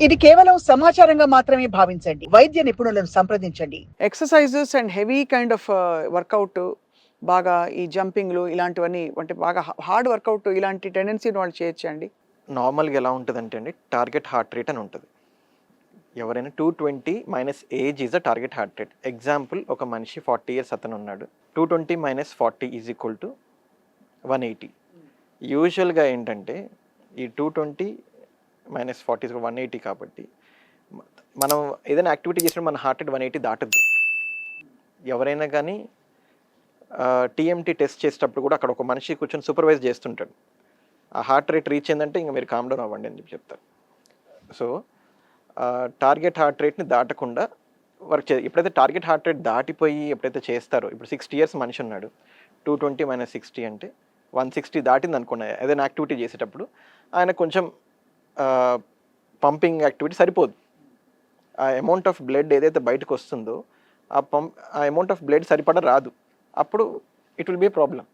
ఇది కేవలం సమాచారంగా మాత్రమే భావించండి. వైద్య నిపుణులను సంప్రదించండి. Exercises and heavy kind of work out, బాగా ఈ జంపింగ్‌లు ఇలాంటివన్నీ అంటే బాగా హార్డ్ వర్కౌట్ ఇలాంటి టెండెన్సీని వాళ్ళు చేయొచ్చా అండి? నార్మల్‌గా ఎలా ఉంటదంటే అండి, టార్గెట్ హార్ట్ రేట్ అని ఉంటది. ఎవరైనా 220 minus age is a target heart rate. Example, ఒక మనిషి 40 ఇయర్స్ అతనున్నాడు. 220 మైనస్ 40 ఈజ్ ఈక్వల్ టు 180. యూజువల్‌గా ఏంటంటే ఈ 220 మైనస్ 40 ఈజ్ 180 కాబట్టి మనం ఏదైనా యాక్టివిటీ చేసినప్పుడు మన హార్ట్ రేట్ 180 దాటద్దు. ఎవరైనా కానీ టీఎంటీ టెస్ట్ చేసేటప్పుడు కూడా అక్కడ ఒక మనిషి కూర్చొని సూపర్వైజ్ చేస్తుంటాడు. ఆ హార్ట్ రేట్ రీచ్ అయిందంటే ఇంక మీరు కామ్ డౌన్ అవ్వండి అని చెప్తారు. సో టార్గెట్ హార్ట్ రేట్ని దాటకుండా వర్క్ ఎప్పుడైతే టార్గెట్ హార్ట్ రేట్ దాటిపోయి ఎప్పుడైతే చేస్తారో, ఇప్పుడు 60 ఇయర్స్ మనిషి ఉన్నాడు, 220 మైనస్ 60 అంటే 160 దాటింది అనుకున్నా ఏదైనా యాక్టివిటీ చేసేటప్పుడు, ఆయన కొంచెం పంపింగ్ యాక్టివిటీ సరిపోదు. ఆ అమౌంట్ ఆఫ్ బ్లడ్ ఏదైతే బయటకు వస్తుందో ఆ అమౌంట్ ఆఫ్ బ్లడ్ సరిపడా రాదు. అప్పుడు ఇట్ విల్ బీ ప్రాబ్లం.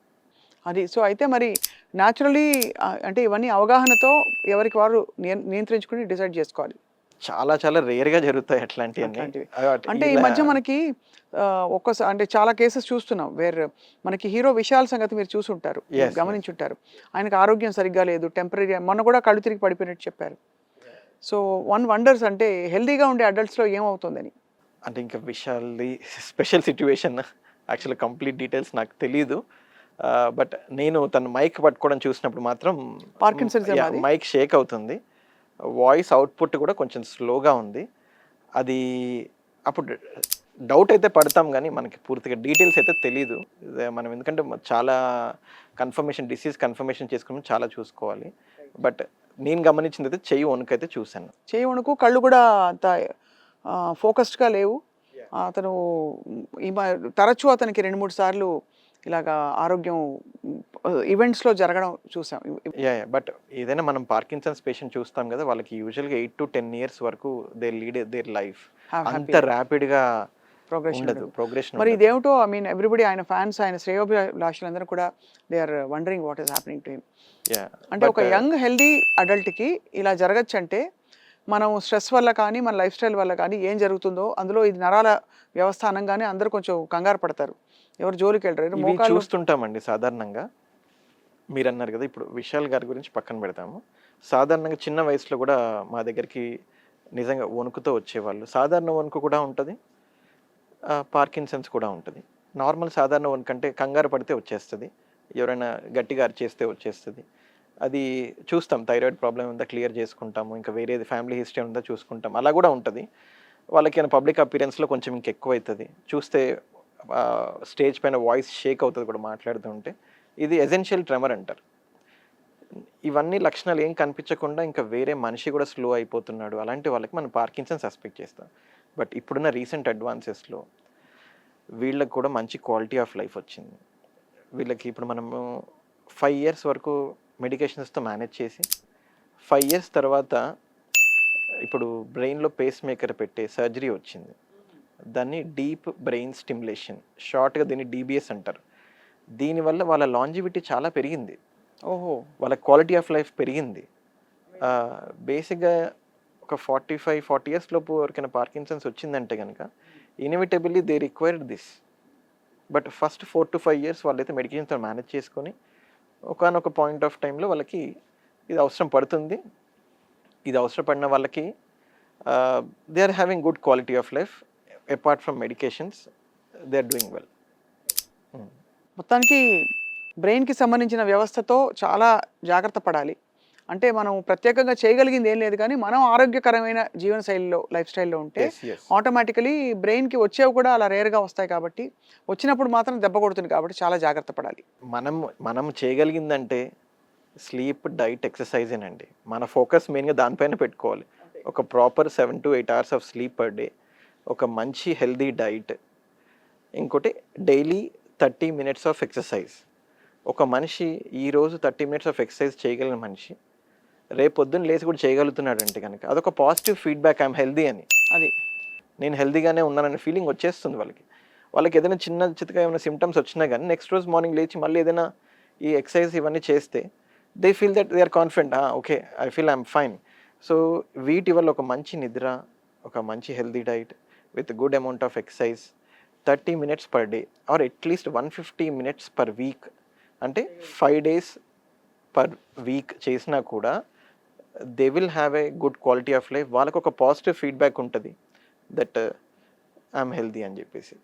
అది. సో, అయితే మరి న్యాచురల్లీ అంటే ఇవన్నీ అవగాహనతో ఎవరికి వారు నియంత్రించుకొని డిసైడ్ చేసుకోవాలి. చాలా చాలా రేర్‌గా జరుగుతాయి అట్లాంటియన్నీ. అట్లాంటివి. అంటే ఈ మధ్య మనకి అంటే చాలా కేసెస్ చూస్తున్నాం. మనకి హీరో విశాల్ సంగతి మీరు చూసుంటారు. Yes, గమనించుంటారు. ఆయనకి ఆరోగ్యం సరిగ్గా లేదు. టెంపరరీ మొన్న కూడా కళ్ళు తిరిగి పడిపోయినట్టు చెప్పారు. సో, వన్ వండర్స్ అంటే హెల్తీగా ఉండే అడల్ట్స్‌లో ఏమవుతుందని. అంటే ఇంకా విశాల్‌ది స్పెషల్ సిట్యుయేషన్. యాక్చువల్‌గా కంప్లీట్ డీటెయిల్స్ నాకు తెలీదు. బట్ నేను తను మైక్ పట్టుకోవడం చూసినప్పుడు మాత్రం పార్కిన్సన్‌జం అది? మైక్ షేక్ అవుతుంది. వాయిస్ అవుట్‌పుట్ కూడా కొంచెం స్లోగా ఉంది. అది అప్పుడు డౌట్ అయితే పడతాం గానీ, మనకి పూర్తిగా డీటెయిల్స్ అయితే తెలీదు. మనం ఎందుకంటే చాలా డిసీజ్ కన్ఫర్మేషన్ చేసుకుని చాలా చూసుకోవాలి. బట్ నేను గమనించిందైతే చెయ్యి వణుకైతే చూశాను. చేయి వణుకు, కళ్ళు కూడా అంత ఫోకస్డ్‌గా లేవు. అతను తరచూ అతనికి 2, 3 సార్లు ఇలాగా ఆరోగ్యం ఈవెంట్స్‌లో జరగడం చూసాం. బట్ ఏదైనా మనం పార్కిన్సన్స్ పేషెంట్ చూస్తాం కదా, వాళ్ళకి యూజువల్‌గా 8 to 10 ఇయర్స్ వరకు దే లీడ్ దేర్ లైఫ్. అంత ర్యాపిడ్‌గా ఉండదు, ప్రోగ్రెషన్ మరి ఉండదు. ఇదేమిటో ఐ మీన్ ఎవ్రీబడి ఆయన ఫ్యాన్స్, ఆయన శ్రేయోభిలాషులందరూ కూడా they are wondering what is happening to him. అంటే ఒక యంగ్ హెల్దీ అడల్ట్‌కి ఇలా జరగచ్చంటే మనం స్ట్రెస్ వల్ల కానీ, మన లైఫ్ స్టైల్ వల్ల కానీ ఏం జరుగుతుందో అందులో ఇది నరాల వ్యవస్థ అనంగానే అందరూ కొంచెం కంగారు పడతారు. ఎవరు జోలికి వెళ్ళరు. ఇవి చూస్తుంటామండి సాధారణంగా. మీరన్నారు కదా, ఇప్పుడు విశాల్ గారి గురించి పక్కన పెడతాము. సాధారణంగా చిన్న వయసులో కూడా మా దగ్గరికి నిజంగా వణుకుతో వచ్చేవాళ్ళు. సాధారణ వణుకు కూడా ఉంటుంది, పార్కిన్సన్స్ కూడా ఉంటుంది. నార్మల్ సాధారణ వణుకు అంటే కంగారు పడితే వచ్చేస్తుంది, ఎవరైనా గట్టిగా అరిచేస్తే వచ్చేస్తుంది. అది చూస్తాం, థైరాయిడ్ ప్రాబ్లం ఉందా క్లియర్ చేసుకుంటాము, ఇంకా వేరేది ఫ్యామిలీ హిస్టరీ ఉందా చూసుకుంటాం, అలా కూడా ఉంటుంది. వాళ్ళకి పబ్లిక్ అపియరెన్స్లో కొంచెం ఇంకెక్కువ అవుతుంది. చూస్తే స్టేజ్ పైన వాయిస్ షేక్ అవుతుంది కూడా మాట్లాడుతూ ఉంటే. ఇది ఎసెన్షియల్ ట్రెమర్ అంటారు. ఇవన్నీ లక్షణాలు ఏం కనిపించకుండా ఇంకా వేరే మనిషి కూడా స్లో అయిపోతున్నాడు, అలాంటి వాళ్ళకి మనం పార్కిన్సన్ సస్పెక్ట్ చేస్తాం. బట్ ఇప్పుడున్న రీసెంట్ అడ్వాన్సెస్లో వీళ్ళకి కూడా మంచి క్వాలిటీ ఆఫ్ లైఫ్ వచ్చింది. వీళ్ళకి ఇప్పుడు మనము 5 ఇయర్స్ వరకు మెడికేషన్స్తో మేనేజ్ చేసి 5 ఇయర్స్ తర్వాత ఇప్పుడు బ్రెయిన్లో పేస్ మేకర్ పెట్టే సర్జరీ వచ్చింది. దాన్ని డీప్ బ్రెయిన్ స్టిమ్యులేషన్, షార్ట్గా దీన్ని DBS అంటారు. దీనివల్ల వాళ్ళ లాంజివిటీ చాలా పెరిగింది. ఓహో. వాళ్ళ క్వాలిటీ ఆఫ్ లైఫ్ పెరిగింది. బేసిక్గా ఒక 45-40 ఇయర్స్ లోపు ఎవరికైనా పార్కిన్సన్స్ వచ్చిందంటే కనుక ఇన్ఎవిటబుల్లీ they required this. But first 4 to 5 years వాళ్ళైతే మెడికేషన్తో మేనేజ్ చేసుకొని ఒకనొక పాయింట్ ఆఫ్ టైంలో వాళ్ళకి ఇది అవసరం పడుతుంది. ఇది అవసరపడిన వాళ్ళకి they are having good quality of life apart from medications, they are doing well. మొత్తానికి బ్రెయిన్‌కి సంబంధించిన వ్యవస్థతో చాలా జాగ్రత్త పడాలి. అంటే మనం ప్రత్యేకంగా చేయగలిగింది ఏం లేదు కానీ, మనం ఆరోగ్యకరమైన జీవనశైలిలో, లైఫ్ స్టైల్‌లో ఉంటే ఆటోమేటికలీ బ్రెయిన్‌కి వచ్చేవి కూడా అలా రేర్‌గా వస్తాయి కాబట్టి, వచ్చినప్పుడు మాత్రం దెబ్బ కొడుతుంది కాబట్టి చాలా జాగ్రత్త పడాలి. మనం చేయగలిగిందంటే స్లీప్, డైట్, ఎక్సర్సైజేనండి. మన ఫోకస్ మెయిన్గా దానిపైన పెట్టుకోవాలి. ఒక proper 7 to 8 hours of sleep per day, ఒక మంచి హెల్దీ డైట్, ఇంకోటి డైలీ 30 minutes ఆఫ్ ఎక్సర్సైజ్. ఒక మనిషి ఈరోజు 30 minutes ఆఫ్ ఎక్సర్సైజ్ చేయగలిగిన మనిషి రేపు పొద్దున్న లేచి కూడా చేయగలుగుతున్నాడు అంటే కనుక అదొక పాజిటివ్ ఫీడ్బ్యాక్, ఐఎమ్ హెల్దీ అని. అది నేను హెల్దీగానే ఉన్నాననే ఫీలింగ్ వచ్చేస్తుంది వాళ్ళకి ఏదైనా చిన్న చితక ఏమైనా సిమ్టమ్స్ వచ్చినా కానీ నెక్స్ట్ రోజు మార్నింగ్ లేచి మళ్ళీ ఏదైనా ఈ ఎక్సర్సైజ్ ఇవన్నీ చేస్తే they feel that they are confident, okay I feel I'm fine. So వీటి వల్ల ఒక మంచి నిద్ర, ఒక మంచి healthy diet with good amount of exercise 30 minutes per day or at least 150 minutes per week, అంటే 5 days per week చేసినా కూడా they will have a good quality of life. వాళ్ళకు ఒక పాజిటివ్ ఫీడ్బ్యాక్ ఉంటుంది దట్ ఐఎమ్ హెల్దీ అని చెప్పేసి.